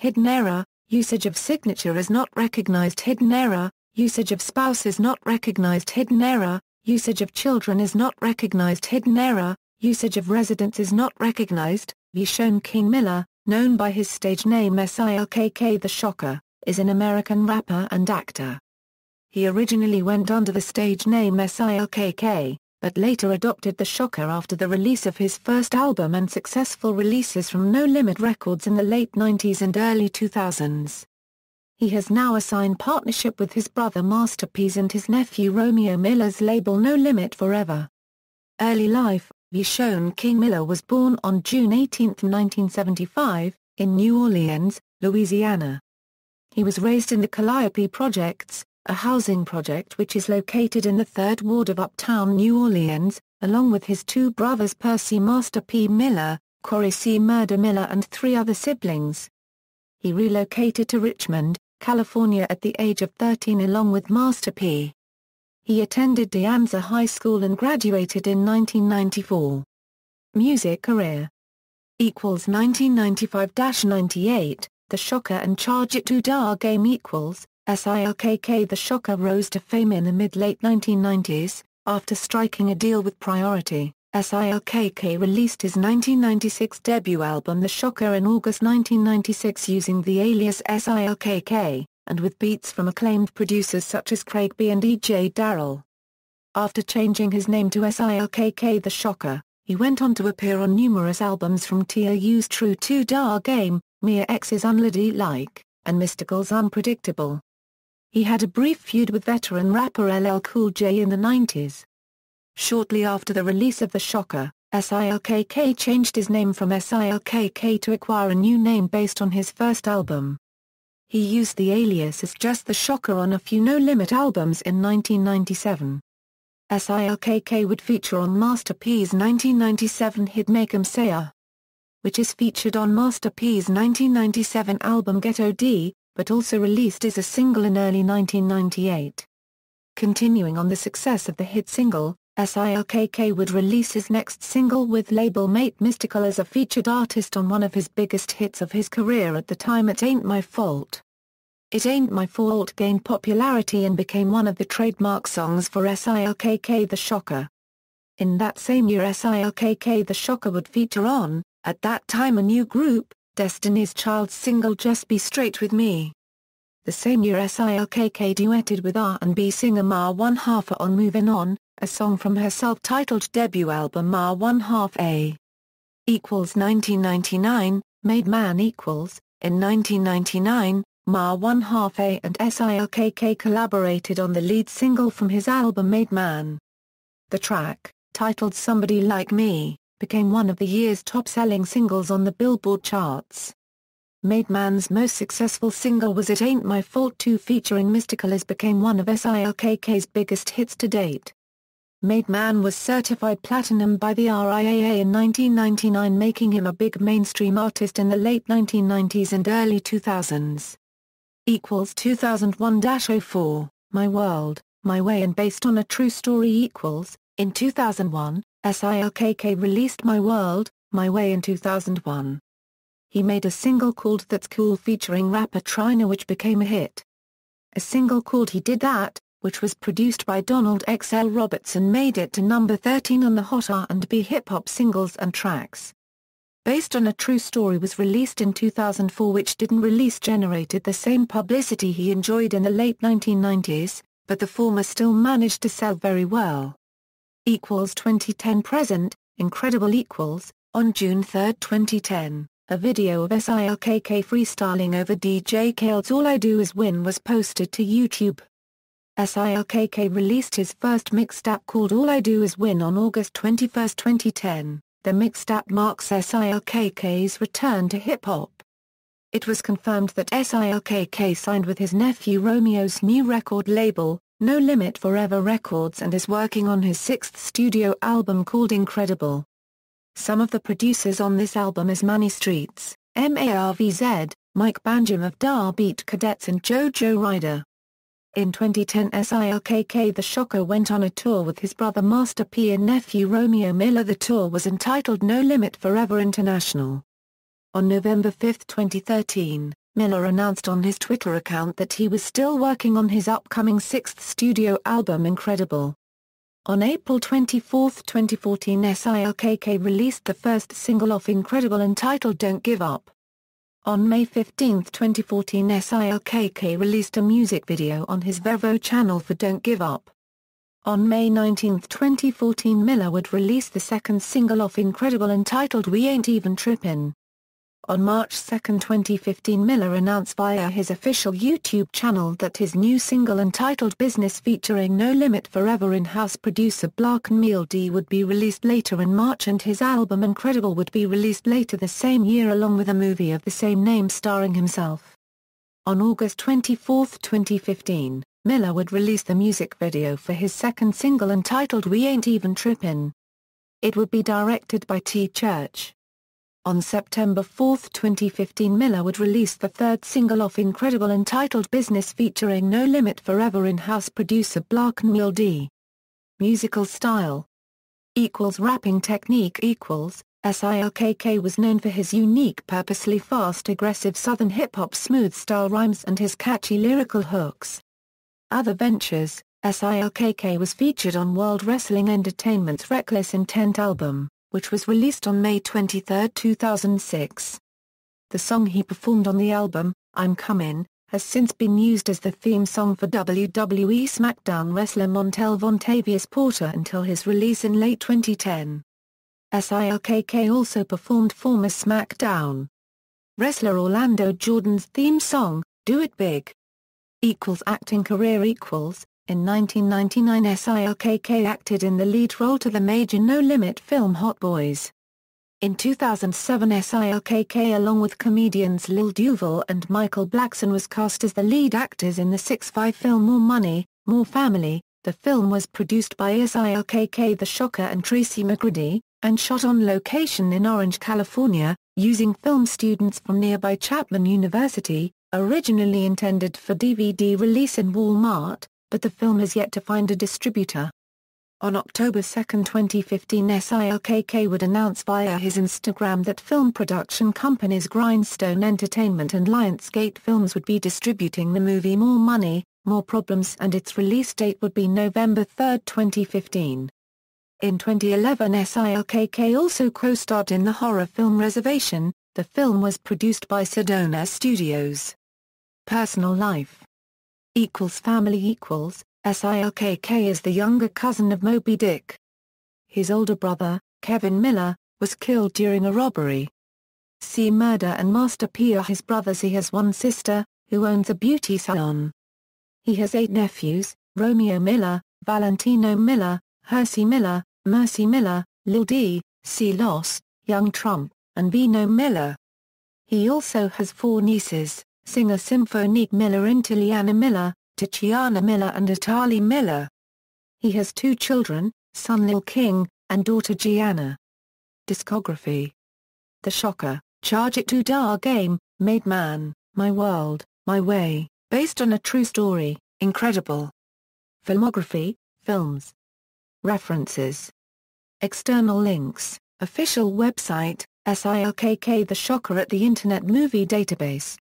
hidden error, usage of signature is not recognized, hidden error, usage of spouse is not recognized, hidden error, usage of children is not recognized, hidden error, usage of residence is not recognized. Vyshonne King Miller, known by his stage name Silkk the Shocker, is an American rapper and actor. He originally went under the stage name Silkk, but later adopted the Shocker after the release of his first album and successful releases from No Limit Records in the late 90s and early 2000s. He has now a signed partnership with his brother Master P's and his nephew Romeo Miller's label No Limit Forever. Early life: Vyshonne King Miller was born on June 18, 1975, in New Orleans, Louisiana. He was raised in the Calliope Projects, a housing project which is located in the 3rd Ward of Uptown New Orleans, along with his two brothers Percy Master P. Miller, Corey C. Murder Miller and 3 other siblings. He relocated to Richmond, California at the age of 13 along with Master P. He attended De Anza High School and graduated in 1994. Music career equals 1995-98, The Shocker and Charge It to Da Game equals, Silkk the Shocker rose to fame in the mid-late 1990s, after striking a deal with Priority. Silkk released his 1996 debut album The Shocker in August 1996 using the alias Silkk, and with beats from acclaimed producers such as Craig B. and E.J. Darrell. After changing his name to Silkk the Shocker, he went on to appear on numerous albums from T.O.'s True to Da Game, Mia X's Unlady Like, and Mystikal's Unpredictable. He had a brief feud with veteran rapper LL Cool J in the 90s. Shortly after the release of The Shocker, Silkk changed his name from Silkk to acquire a new name based on his first album. He used the alias as just The Shocker on a few No Limit albums in 1997. Silkk would feature on Master P's 1997 hit Make 'Em Say which is featured on Master P's 1997 album Get O.D., but also released as a single in early 1998. Continuing on the success of the hit single, Silkk would release his next single with label mate Mystikal as a featured artist on one of his biggest hits of his career at the time, It Ain't My Fault. It Ain't My Fault gained popularity and became one of the trademark songs for Silkk the Shocker. In that same year Silkk the Shocker would feature on, at that time a new group, Destiny's Child's single Just Be Straight With Me. The same year Silkk duetted with R&B singer Ma One Half on Movin' On, a song from her self-titled debut album Ma One Half A. Equals 1999, Made Man equals, in 1999, Ma One Half A and Silkk collaborated on the lead single from his album Made Man. The track, titled Somebody Like Me, became one of the year's top-selling singles on the Billboard charts. Made Man's most successful single was It Ain't My Fault 2 featuring Mystikal, as became one of Silkk's biggest hits to date. Made Man was certified platinum by the RIAA in 1999, making him a big mainstream artist in the late 1990s and early 2000s. Equals 2001-04, My World, My Way and based on a true story equals, in 2001, Silkk released My World, My Way in 2001. He made a single called That's Cool featuring rapper Trina which became a hit. A single called He Did That, which was produced by Donald X.L. Robertson, made it to number 13 on the Hot R&B hip-hop singles and tracks. Based on a True Story was released in 2004, which didn't release generated the same publicity he enjoyed in the late 1990s, but the former still managed to sell very well. Equals 2010-present, Incredible equals, on June 3, 2010, a video of Silkk freestyling over DJ Khaled's All I Do Is Win was posted to YouTube. Silkk released his first mixtape called All I Do Is Win on August 21, 2010. The mixtape marks Silkk's return to hip-hop. It was confirmed that Silkk signed with his nephew Romeo's new record label, No Limit Forever Records, and is working on his 6th studio album called Incredible. Some of the producers on this album is Manny Streets, Marvz, Mike Banjam of Da Beat Cadets and JoJo Ryder. In 2010 Silkk the Shocker went on a tour with his brother Master P and nephew Romeo Miller. The tour was entitled No Limit Forever International. On November 5, 2013, Miller announced on his Twitter account that he was still working on his upcoming sixth studio album Incredible. On April 24, 2014, Silkk released the first single off Incredible entitled Don't Give Up. On May 15, 2014, Silkk released a music video on his Vevo channel for Don't Give Up. On May 19, 2014, Miller would release the second single off Incredible entitled We Ain't Even Trippin'. On March 2, 2015, Miller announced via his official YouTube channel that his new single entitled Business featuring No Limit Forever in-house producer Vyshonne would be released later in March, and his album Incredible would be released later the same year along with a movie of the same name starring himself. On August 24, 2015, Miller would release the music video for his second single entitled We Ain't Even Trippin'. It would be directed by T. Church. On September 4, 2015, Miller would release the third single off Incredible entitled Business featuring No Limit Forever in-house producer Vyshonne. Musical style rapping technique Silkk was known for his unique purposely fast aggressive southern hip-hop smooth style rhymes and his catchy lyrical hooks. Other ventures, Silkk was featured on World Wrestling Entertainment's Reckless Intent album, which was released on May 23, 2006. The song he performed on the album, I'm Comin', has since been used as the theme song for WWE SmackDown wrestler Montel Vontavious Porter until his release in late 2010. Silkk also performed former SmackDown wrestler Orlando Jordan's theme song, Do It Big. Acting career In 1999, Silkk acted in the lead role to the major No Limit film Hot Boys. In 2007, Silkk along with comedians Lil Duval and Michael Blackson was cast as the lead actors in the 6-5 film More Money, More Family. The film was produced by Silkk the Shocker and Tracy McGrady, and shot on location in Orange, California, using film students from nearby Chapman University, originally intended for DVD release in Walmart, but the film has yet to find a distributor. On October 2, 2015, Silkk would announce via his Instagram that film production companies Grindstone Entertainment and Lionsgate Films would be distributing the movie More Money, More Problems, and its release date would be November 3, 2015. In 2011, Silkk also co-starred in the horror film Reservation. The film was produced by Sedona Studios. Personal life Family Silkk is the younger cousin of Moby Dick. His older brother, Kevin Miller, was killed during a robbery. See Murder and Master P are his brothers. He has one sister, who owns a beauty salon. He has 8 nephews: Romeo Miller, Valentino Miller, Hersey Miller, Mercy Miller, Lil D, C. Loss, Young Trump, and Vino Miller. He also has 4 nieces: singer Symphonique Miller, Intiliana Miller, Tiziana Miller and Atali Miller. He has 2 children, son Lil King, and daughter Gianna. Discography: The Shocker, Charge It to Da Game, Made Man, My World, My Way, based on a true story, Incredible. Filmography, films. References. External links, official website, Silkk the Shocker at the Internet Movie Database.